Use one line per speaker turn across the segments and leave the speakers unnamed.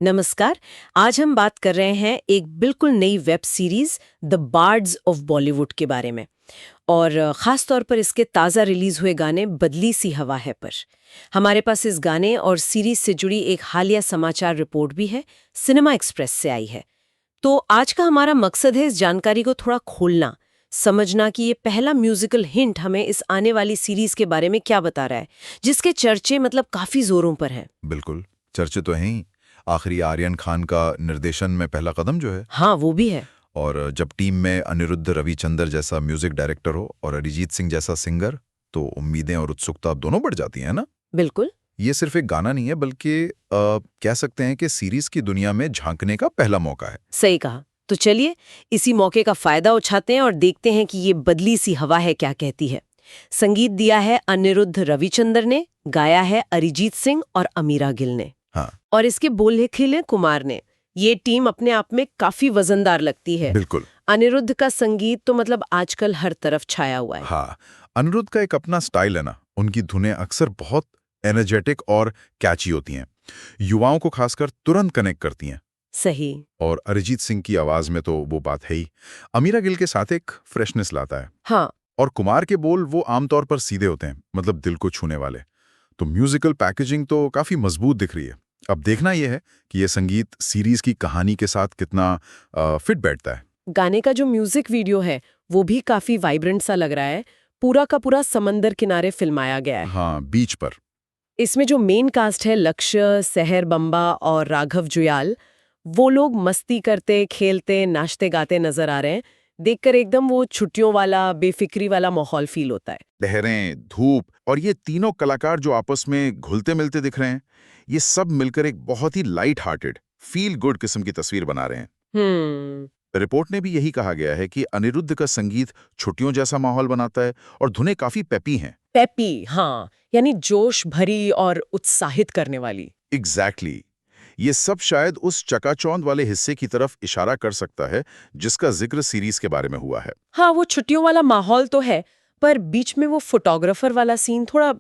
नमस्कार। आज हम बात कर रहे हैं एक बिल्कुल नई web series the birds of Bollywood के बारे में। और ख़ास तौर पर इसके ताज़ा रिलीज़ हुए गाने बदली सी हवा है पर। हमारे पास इस गाने और सीरीज से जुड़ी एक हालिया समाचार रिपोर्ट भी है, सिनेमा एक्सप्रेस से आई है। तो आज का हमारा मकसद है इस जानकारी को थोड़ा खोलना, समझना कि ये पहला म्यूजिकल हिंट हमें इस आने वाली सीरीज के बारे में क्या बता रहा है, जिसके चर्चे मतलब काफ़ी जोरों पर हैं।
बिल्कुल, चर्चे तो हैं ही। आखिरी आर्यन खान का निर्देशन में पहला कदम जो है।
हाँ, वो भी है।
और जब टीम में अनिरुद्ध रविचंद्र जैसा म्यूजिक डायरेक्टर हो और अरिजीत सिंह जैसा सिंगर, तो उम्मीदें और उत्सुकता दोनों बढ़ जाती हैं ना।
बिल्कुल।
ये सिर्फ एक गाना नहीं है, बल्कि कह सकते हैं कि सीरीज की दुनिया में झांकने का पहला मौका है।
सही कहा। तो चलिए इसी मौके का फायदा उठाते हैं और देखते हैं कि ये बदली सी हवा है क्या कहती है। संगीत दिया है अनिरुद्ध रविचंद्र ने, गाया है अरिजीत सिंह और अमीरा गिल ने,
हाँ,
और इसके बोल लिखे हैं कुमार ने। ये टीम अपने आप में काफी वजनदार लगती है।
बिल्कुल।
अनिरुद्ध का संगीत तो मतलब आजकल हर तरफ छाया हुआ है।
हाँ, अनिरुद्ध का एक अपना स्टाइल है ना। उनकी धुनें अक्सर बहुत एनर्जेटिक और कैची होती हैं, युवाओं को खासकर तुरंत कनेक्ट करती हैं।
सही।
और अरिजीत सिंह की आवाज में तो वो बात है ही। अमीरा गिल के साथ एक फ्रेशनेस लाता है।
हाँ।
और कुमार के बोल वो आमतौर पर सीधे होते हैं, मतलब दिल को छूने वाले। तो म्यूजिकल पैकेजिंग तो काफी मजबूत दिख रही है। अब देखना यह है कि यह संगीत सीरीज की कहानी के साथ कितना फिट बैठता है।
गाने का जो म्यूजिक वीडियो है वो भी काफी वाइब्रेंट सा लग रहा है। पूरा का पूरा समंदर किनारे फिल्माया गया है।
हाँ, बीच पर।
इसमें जो मेन कास्ट है, लक्ष्य, सहर बम्बा और राघव जुयाल, वो लोग मस्ती करते, खेलते, नाचते गाते नजर आ रहे हैं। देखकर एकदम वो छुट्टियों वाला, बेफिक्री वाला माहौल फील होता है।
लहरें, धूप और ये तीनों कलाकार जो आपस में घुलते मिलते दिख रहे हैं, ये सब मिलकर एक बहुत ही लाइट हार्टेड, फील गुड किस्म की तस्वीर बना रहे हैं।
हम्म।
रिपोर्ट में भी यही कहा गया है कि अनिरुद्ध का संगीत छुट्टियों जैसा माहौल बनाता है और धुनें काफी पेपी हैं।
पेपी, हाँ, यानी जोश भरी और उत्साहित करने वाली।
एग्जैक्टली। ये सब शायद उस चकाचौंध वाले हिस्से की तरफ इशारा कर सकता है जिसका जिक्र सीरीज के बारे में हुआ है।
हाँ, वो छुट्टियों वाला माहौल तो है, पर बीच में वो फोटोग्राफर वाला सीन थोड़ा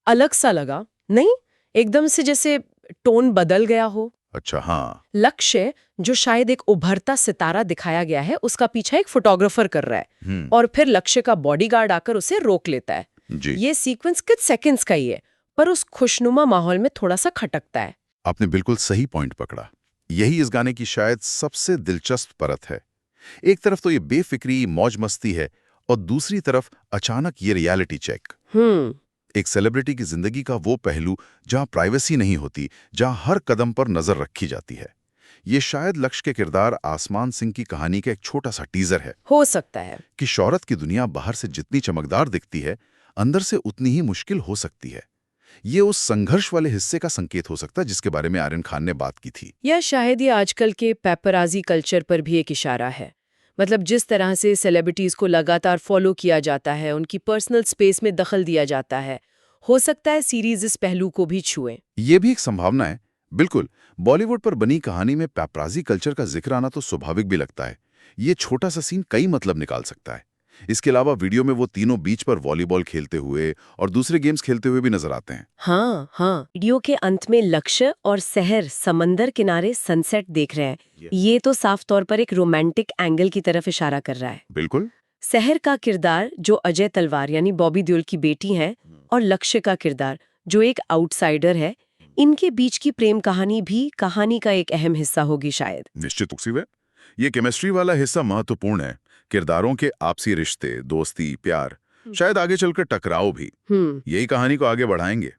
अलग सा लगा। नहीं, एकदम से जैसे टोन बदल गया हो।
अच्छा, हाँ।
लक्ष्य, जो शायद एक उभरता सितारा दिखाया गया है, उसका पीछा एक फोटोग्राफर कर रहा है और फिर लक्ष्य का बॉडीगार्ड आकर उसे रोक लेता है।
जी,
ये सीक्वेंस कुछ सेकंड्स का ही है, पर उस खुशनुमा माहौल में थोड़ा सा खटकता है।
आपने बिल्कुल सही पॉइंट पकड़ा। यही इस गाने की शायद सबसे दिलचस्प परत है। एक तरफ तो ये बेफिक्री मौज मस्ती है और दूसरी तरफ अचानक ये रियलिटी चेक।
हम्म।
एक सेलिब्रिटी की जिंदगी का वो पहलू जहां प्राइवेसी नहीं होती, जहां हर कदम पर नजर रखी जाती है। ये शायद लक्ष्य के किरदार आसमान सिंह की कहानी का एक छोटा सा टीजर है
हो सकता है।
कि शौहरत की दुनिया बाहर से जितनी चमकदार दिखती है, अंदर से उतनी ही मुश्किल हो सकती है। ये उस संघर्ष वाले हिस्से का संकेत हो सकता है जिसके बारे में आर्यन खान ने बात की थी।
या शायद ये आजकल के पेपराजी कल्चर पर भी एक इशारा है। मतलब जिस तरह से सेलिब्रिटीज को लगातार फॉलो किया जाता है, उनकी पर्सनल स्पेस में दखल दिया जाता है। हो सकता है सीरीज इस पहलू को भी छुए।
ये भी एक संभावना है। बिल्कुल, बॉलीवुड पर बनी कहानी में पैपराजी कल्चर का जिक्र आना तो स्वाभाविक भी लगता है। ये छोटा सा सीन कई मतलब निकाल सकता है। इसके अलावा वीडियो में वो तीनों बीच पर वॉलीबॉल खेलते हुए और दूसरे गेम्स खेलते हुए भी नजर आते हैं।
हाँ हाँ, वीडियो के अंत में लक्ष्य और सहर समंदर किनारे सनसेट देख रहे हैं। ये तो साफ तौर पर एक रोमांटिक एंगल की तरफ इशारा कर रहा है।
बिल्कुल।
सहर का किरदार जो अजय तलवार यानी बॉबी देओल की बेटी है, और लक्ष्य का किरदार जो एक आउटसाइडर है, इनके बीच की प्रेम कहानी भी कहानी का एक अहम हिस्सा होगी शायद।
निश्चित रूप से ये केमिस्ट्री वाला हिस्सा महत्वपूर्ण है। किरदारों के आपसी रिश्ते, दोस्ती, प्यार, शायद आगे चलकर टकराव भी यही कहानी को आगे बढ़ाएंगे।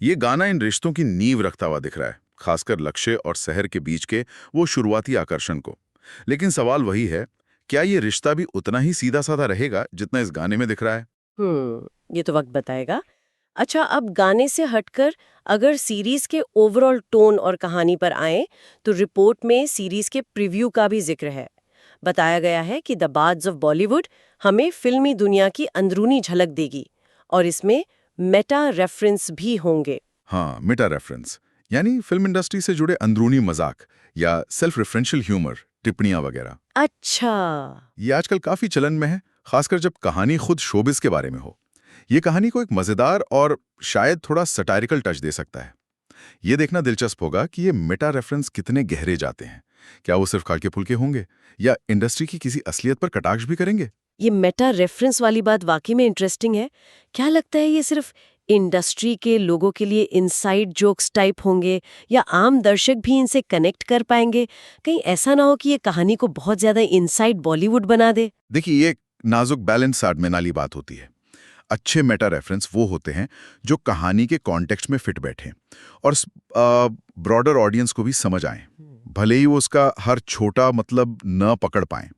ये गाना इन रिश्तों की नींव रखता हुआ दिख रहा है, खासकर लक्ष्य और शहर के बीच के वो शुरुआती आकर्षण को। लेकिन सवाल वही है, क्या ये रिश्ता भी उतना ही सीधा साधा रहेगा जितना इस गाने में दिख रहा है?
ये तो वक्त बताएगा। अच्छा, अब गाने से हटकर अगर सीरीज के ओवरऑल टोन और कहानी पर आए, तो रिपोर्ट में सीरीज के प्रीव्यू का भी जिक्र है। बताया गया है कि द बार्ड्स ऑफ बॉलीवुड हमें फिल्मी दुनिया की अंदरूनी झलक देगी और इसमें मेटा रेफरेंस भी होंगे।
हाँ, मेटा रेफरेंस यानी फिल्म इंडस्ट्री से जुड़े अंदरूनी मजाक या सेल्फ रेफरेंशियल ह्यूमर, टिप्पणियां वगैरह।
अच्छा।
ये आजकल काफी चलन में है, खासकर जब कहानी खुद शोबिस के बारे में हो। ये कहानी को एक मजेदार और शायद थोड़ा सटायरिकल टच दे सकता है। ये देखना दिलचस्प होगा कि ये मेटा रेफरेंस कितने गहरे जाते हैं। क्या वो सिर्फ हल्के फुल्के होंगे या इंडस्ट्री की किसी असलियत पर कटाक्ष भी करेंगे?
ये मेटा रेफरेंस वाली बात वाकई में इंटरेस्टिंग है। क्या लगता है ये सिर्फ इंडस्ट्री के लोगों के लिए इनसाइड जोक्स टाइप होंगे या आम दर्शक भी इनसे कनेक्ट कर पाएंगे? कहीं ऐसा ना हो कि ये कहानी को बहुत ज्यादा इनसाइड बॉलीवुड बना दे।
देखिए, ये नाजुक बैलेंस आर्टमेन वाली बात होती है। अच्छे मेटा रेफरेंस वो होते हैं जो कहानी के कॉन्टेक्स्ट में फिट बैठें और ब्रॉडर ऑडियंस को भी समझ आए, भले ही वो उसका हर छोटा मतलब न पकड़ पाएं।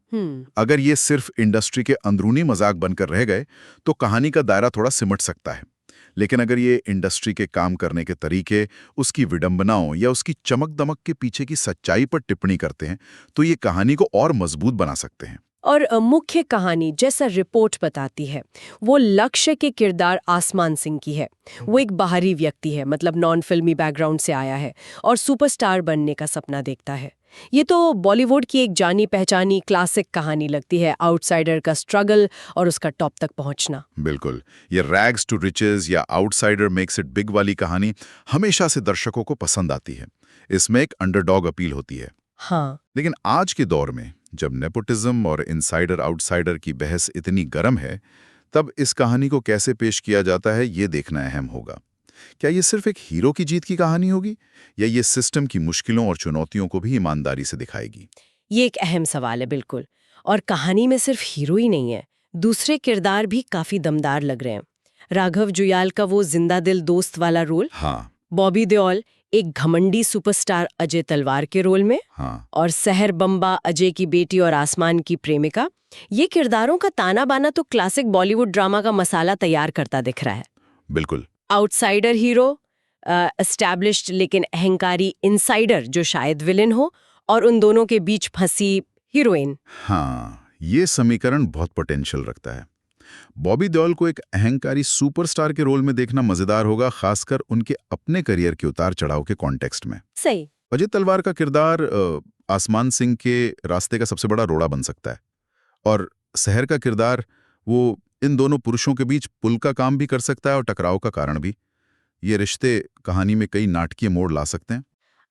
अगर ये सिर्फ इंडस्ट्री के अंदरूनी मजाक बनकर रह गए तो कहानी का दायरा थोड़ा सिमट सकता है। लेकिन अगर ये इंडस्ट्री के काम करने के तरीके, उसकी विडंबनाओं या उसकी चमक दमक के पीछे की सच्चाई पर टिप्पणी करते हैं तो ये कहानी को और मजबूत बना सकते हैं।
और मुख्य कहानी जैसा रिपोर्ट बताती है, वो लक्ष्य के किरदार आसमान सिंह की है। वो एक बाहरी व्यक्ति है, मतलब नॉन फिल्मी बैकग्राउंड से आया है और सुपरस्टार बनने का सपना देखता है। ये तो बॉलीवुड की एक जानी पहचानी क्लासिक कहानी लगती है, आउटसाइडर का स्ट्रगल और उसका टॉप तक पहुंचना।
बिल्कुल, ये रैग्स टू रिचेस या आउटसाइडर मेक्स इट बिग वाली कहानी हमेशा से दर्शकों को पसंद आती है। इसमें एक अंडरडॉग अपील होती है।
हाँ,
लेकिन आज के दौर में जब नेपोटिज्म और इनसाइडर आउटसाइडर की बहस इतनी गर्म है, तब इस कहानी को कैसे पेश किया जाता है ये देखना अहम होगा। क्या ये सिर्फ एक हीरो की जीत की कहानी होगी या ये सिस्टम की मुश्किलों और चुनौतियों को भी ईमानदारी से दिखाएगी?
ये एक अहम सवाल है, बिल्कुल। और कहानी में सिर्फ हीरो ही नहीं है, दूसरे किरदार भी काफी दमदार लग रहे हैं। राघव जुयाल का वो जिंदा दिल दोस्त वाला रोल,
हाँ,
बॉबी देओल एक घमंडी सुपरस्टार अजय तलवार के रोल में,
हाँ,
और सहर बम्बा अजय की बेटी और आसमान की प्रेमिका, ये किरदारों का ताना बाना तो क्लासिक बॉलीवुड ड्रामा का मसाला तैयार करता दिख रहा है।
बिल्कुल।
आउटसाइडर हीरो, एस्टैब्लिश्ड लेकिन अहंकारी इनसाइडर जो शायद विलेन हो, और उन दोनों के बीच फंसी हीरोइन।
हाँ, ये समीकरण बहुत पोटेंशियल रखता है। बॉबी देओल को एक अहंकारी सुपरस्टार के रोल में देखना मजेदार होगा, खासकर उनके अपने करियर के उतार चढ़ाव के कॉन्टेक्स्ट में।
सही।
अजय तलवार का किरदार आसमान सिंह के रास्ते का सबसे बड़ा रोड़ा बन सकता है, और सहर का किरदार वो इन दोनों पुरुषों के बीच पुल का काम भी कर सकता है और टकराव का कारण भी। ये रिश्ते कहानी में कई नाटकीय मोड़ ला सकते हैं।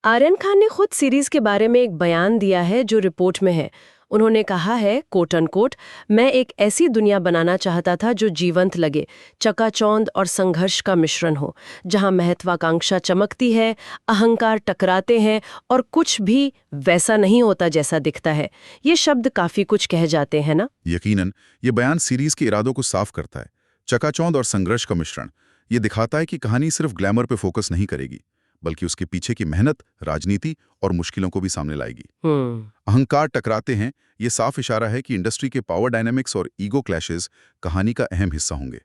आर्यन खान ने खुद सीरीज के बारे में एक बयान दिया है जो रिपोर्ट में है। उन्होंने कहा है, कोट अनकोट, मैं एक ऐसी दुनिया बनाना चाहता था जो जीवंत लगे, चकाचौंध और संघर्ष का मिश्रण हो, जहां महत्वाकांक्षा चमकती है, अहंकार टकराते हैं और कुछ भी वैसा नहीं होता जैसा दिखता है। ये शब्द काफी कुछ कह जाते हैं ना?
यकीनन ये बयान सीरीज के इरादों को साफ करता है। चकाचौंध और संघर्ष का मिश्रण ये दिखाता है कि कहानी सिर्फ ग्लैमर पे फोकस नहीं करेगी, बल्कि उसके पीछे की मेहनत, राजनीति और मुश्किलों को भी सामने लाएगी। अहंकार टकराते हैं, ये साफ इशारा है कि इंडस्ट्री के पावर डायनामिक्स और ईगो क्लैशेस कहानी का अहम हिस्सा होंगे।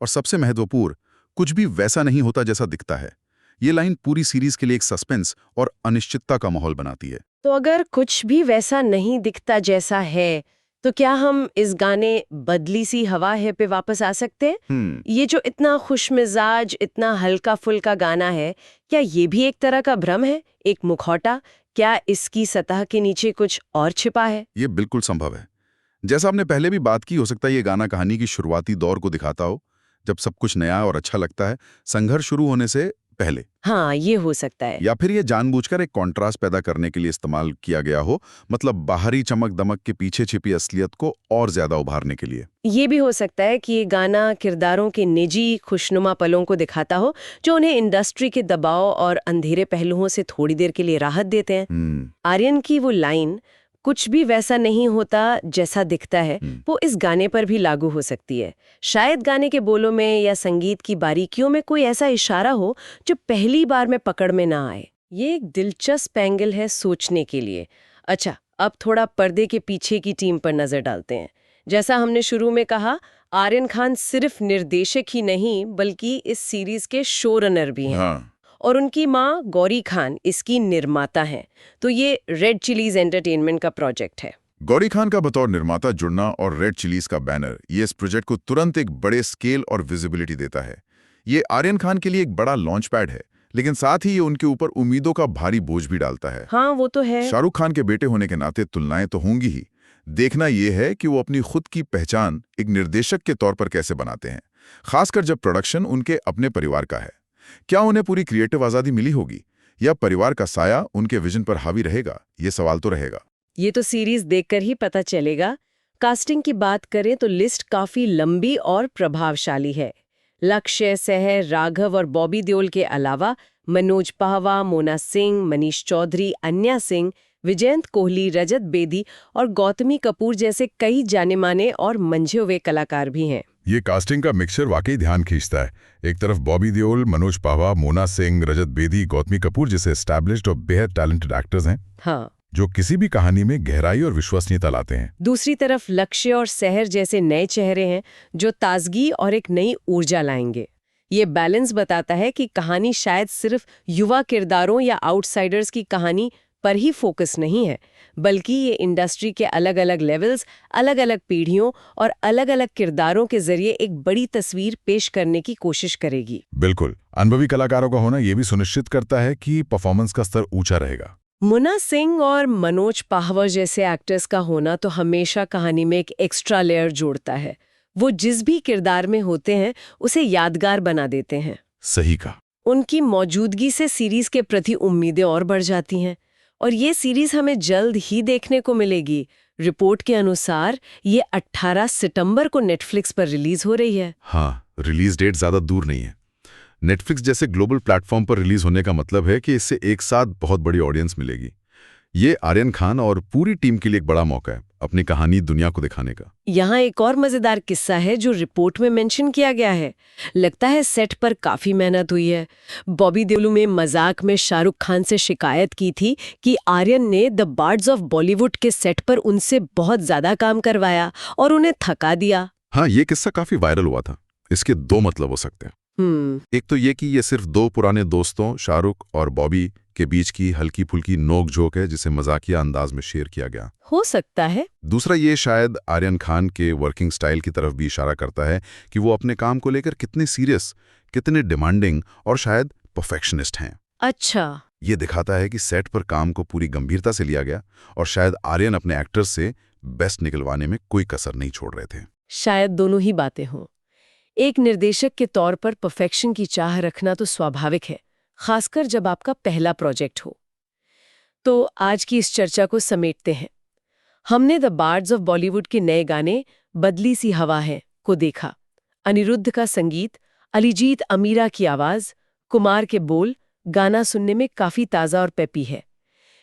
और सबसे महत्वपूर्ण, कुछ भी वैसा नहीं होता जैसा दिखता है। ये लाइन पूरी सीरीज के लिए एक सस्पेंस और अनिश्चितता का माहौल बनाती है।
तो अगर कुछ भी वैसा नहीं दिखता जैसा है, तो क्या हम इस गाने बदली सी हवा है पे वापस आ सकते हैं? ये जो इतना खुशमिजाज, इतना हल्का फुल्का गाना है, क्या ये भी एक तरह का भ्रम है, एक मुखौटा? क्या इसकी सतह के नीचे कुछ और छिपा है?
ये बिल्कुल संभव है। जैसा आपने पहले भी बात की, हो सकता है ये गाना कहानी की शुरुआती दौर को दिखाता हो, जब सब कुछ नया और अच्छा लगता है, संघर्ष शुरू होने से पहले।
हाँ, ये हो सकता है।
या फिर ये जानबूझकर एक कॉन्ट्रास्ट पैदा करने के लिए इस्तेमाल किया गया हो, मतलब बाहरी चमक दमक के पीछे छिपी असलियत को और ज्यादा उभारने के लिए।
ये भी हो सकता है कि ये गाना किरदारों के निजी खुशनुमा पलों को दिखाता हो, जो उन्हें इंडस्ट्री के दबाव और अंधेरे पहलुओं से थोड़ी देर के लिए राहत देते हैं। आर्यन की वो लाइन, कुछ भी वैसा नहीं होता जैसा दिखता है, वो इस गाने पर भी लागू हो सकती है। शायद गाने के बोलों में या संगीत की बारीकियों में कोई ऐसा इशारा हो जो पहली बार में पकड़ में ना आए। ये एक दिलचस्प एंगल है सोचने के लिए। अच्छा, अब थोड़ा पर्दे के पीछे की टीम पर नजर डालते हैं। जैसा हमने शुरू में कहा, आर्यन खान सिर्फ निर्देशक ही नहीं बल्कि इस सीरीज के शो रनर भी हैं।
हाँ।
और उनकी माँ गौरी खान इसकी निर्माता हैं। तो ये रेड चिलीज एंटरटेनमेंट का प्रोजेक्ट है।
गौरी खान का बतौर निर्माता जुड़ना और रेड चिलीज का बैनर, ये इस प्रोजेक्ट को तुरंत एक बड़े स्केल और विजिबिलिटी देता है। ये आर्यन खान के लिए एक बड़ा लॉन्च पैड है, लेकिन साथ ही ये उनके ऊपर उम्मीदों का भारी बोझ भी डालता है।
हाँ, वो तो है।
शाहरुख खान के बेटे होने के नाते तुलनाएं तो होंगी ही। देखना यह है कि वो अपनी खुद की पहचान एक निर्देशक के तौर पर कैसे बनाते हैं, खासकर जब प्रोडक्शन उनके अपने परिवार का है। क्या उन्हें पूरी क्रिएटिव आज़ादी मिली होगी या परिवार का साया उनके विजन पर हावी रहेगा? ये सवाल तो रहेगा।
ये तो सीरीज देखकर ही पता चलेगा। कास्टिंग की बात करें तो लिस्ट काफी लंबी और प्रभावशाली है। लक्ष्य, सहर, राघव और बॉबी देओल के अलावा मनोज पाहवा, मोना सिंह, मनीष चौधरी, अन्या सिंह, विजयंत कोहली, रजत बेदी और गौतमी कपूर जैसे कई जाने-माने और मंझे हुए कलाकार भी हैं।
ये कास्टिंग का मिक्सचर वाकई ध्यान खींचता है। एक तरफ बॉबी देओल, मनोज पाहवा, मोना सिंह, रजत बेदी, गौतमी कपूर जैसे एस्टैब्लिश्ड और बेहद टैलेंटेड एक्टर्स हैं,
हाँ,
जो किसी भी कहानी में गहराई और विश्वसनीयता लाते हैं।
दूसरी तरफ लक्ष्य और सहर जैसे नए चेहरे हैं जो ताजगी और एक नई ऊर्जा लाएंगे। ये बैलेंस बताता है कि कहानी शायद सिर्फ युवा किरदारों या आउटसाइडर्स की कहानी पर ही फोकस नहीं है, बल्कि ये इंडस्ट्री के अलग-अलग लेवल्स, अलग-अलग पीढ़ियों और अलग-अलग किरदारों के जरिए एक बड़ी तस्वीर पेश करने की कोशिश करेगी।
बिल्कुल, अनुभवी कलाकारों का होना ये भी सुनिश्चित करता है कि परफॉर्मेंस का स्तर ऊंचा रहेगा।
मुन्ना सिंह और मनोज पाहवा जैसे एक्टर्स का होना तो हमेशा कहानी में एक एक्स्ट्रा लेयर जोड़ता है। वो जिस भी किरदार में होते हैं उसे यादगार बना देते हैं।
सही कहा।
उनकी मौजूदगी से सीरीज के प्रति उम्मीदें और बढ़ जाती हैं और ये सीरीज हमें जल्द ही देखने को मिलेगी। रिपोर्ट के अनुसार ये 18 सितंबर को नेटफ्लिक्स पर रिलीज हो रही है।
हाँ, रिलीज डेट ज्यादा दूर नहीं है। नेटफ्लिक्स जैसे ग्लोबल प्लेटफॉर्म पर रिलीज होने का मतलब है कि इससे एक साथ बहुत बड़ी ऑडियंस मिलेगी। ये आर्यन खान और पूरी टीम के लिए एक बड़ा मौका है अपनी कहानी दुनिया को दिखाने का।
यहाँ एक और मजेदार किस्सा है जो रिपोर्ट में मेंशन किया गया है। लगता है सेट पर काफी मेहनत हुई है। बॉबी देओल में मजाक में शाहरुख खान से शिकायत की थी कि आर्यन ने द बार्ड्स ऑफ बॉलीवुड के सेट पर उनसे बहुत ज्यादा काम करवाया और उन्हें थका दिया।
हाँ, ये किस्सा काफी वायरल हुआ था। इसके दो मतलब हो सकते हैं। एक तो ये कि ये सिर्फ दो पुराने दोस्तों शाहरुख और बॉबी के बीच की हल्की फुल्की नोक-झोंक है जिसे मजाकिया अंदाज में शेयर किया गया
हो सकता है।
दूसरा ये शायद आर्यन खान के वर्किंग स्टाइल की तरफ भी इशारा करता है कि वो अपने काम को लेकर कितने सीरियस, कितने डिमांडिंग और शायद परफेक्शनिस्ट हैं।
अच्छा,
ये दिखाता है कि सेट पर काम को पूरी गंभीरता से लिया गया और शायद आर्यन अपने एक्टर्स से बेस्ट निकलवाने में कोई कसर नहीं छोड़ रहे थे।
शायद दोनों ही बातें हों। एक निर्देशक के तौर पर परफेक्शन की चाह रखना तो स्वाभाविक है, खासकर जब आपका पहला प्रोजेक्ट हो। तो आज की इस चर्चा को समेटते हैं। हमने द बार्ड्स ऑफ बॉलीवुड के नए गाने बदली सी हवा है को देखा। अनिरुद्ध का संगीत, अरिजीत अमीरा की आवाज, कुमार के बोल, गाना सुनने में काफी ताज़ा और पेपी है।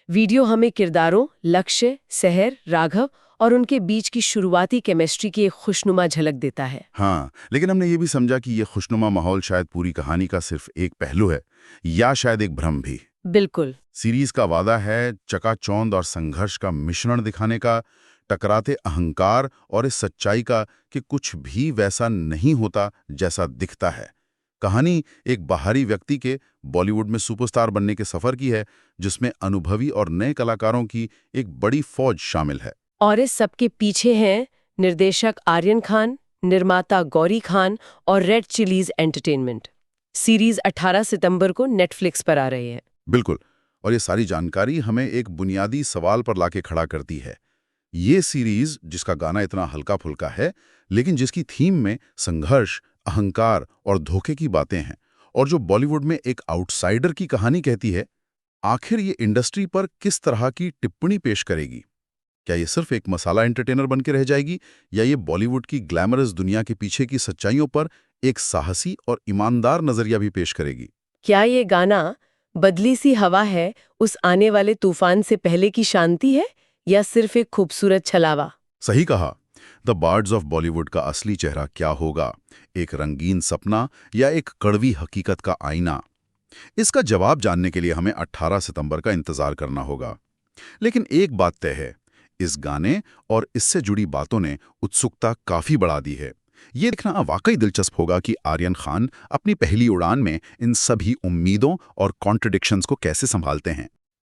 वीडियो हमें किरदारों लक्ष्य, सहर, राघव और उनके बीच की शुरुआती केमिस्ट्री की एक खुशनुमा झलक देता है।
हाँ, लेकिन हमने ये भी समझा कि ये खुशनुमा माहौल शायद पूरी कहानी का सिर्फ एक पहलू है या शायद एक भ्रम भी।
बिल्कुल।
सीरीज का वादा है चकाचौंध और संघर्ष का मिश्रण दिखाने का, टकराते अहंकार और इस सच्चाई का कि कुछ भी वैसा नहीं होता जैसा दिखता है। कहानी एक बाहरी व्यक्ति के बॉलीवुड में सुपरस्टार बनने के सफर की है जिसमें अनुभवी और नए कलाकारों की एक बड़ी फौज शामिल है।
और इस सब के पीछे हैं निर्देशक आर्यन खान, निर्माता गौरी खान और रेड चिलीज एंटरटेनमेंट। सीरीज 18 सितंबर को नेटफ्लिक्स पर आ रही है।
बिल्कुल, और ये सारी जानकारी हमें एक बुनियादी सवाल पर लाके खड़ा करती है। ये सीरीज जिसका गाना इतना हल्का फुल्का है लेकिन जिसकी थीम में संघर्ष, अहंकार और धोखे की बातें हैं और जो बॉलीवुड में एक आउटसाइडर की कहानी कहती है, आखिर ये इंडस्ट्री पर किस तरह की टिप्पणी पेश करेगी? क्या ये सिर्फ एक मसाला एंटरटेनर बन के रह जाएगी या ये बॉलीवुड की ग्लैमरस दुनिया के पीछे की सच्चाइयों पर एक साहसी और ईमानदार नजरिया भी पेश करेगी?
क्या ये गाना बदली सी हवा है उस आने वाले तूफान से पहले की शांति है या सिर्फ एक खूबसूरत छलावा?
सही कहा। द बार्ड्स ऑफ बॉलीवुड का असली चेहरा क्या होगा? एक रंगीन सपना या एक कड़वी हकीकत का आईना? इसका जवाब जानने के लिए हमें 18 सितंबर का इंतजार करना होगा। लेकिन एक बात तय है, इस गाने और इससे जुड़ी बातों ने उत्सुकता काफी बढ़ा दी है। ये देखना वाकई दिलचस्प होगा कि आर्यन खान अपनी पहली उड़ान में इन सभी उम्मीदों और कॉन्ट्रडिक्शंस को कैसे संभालते हैं।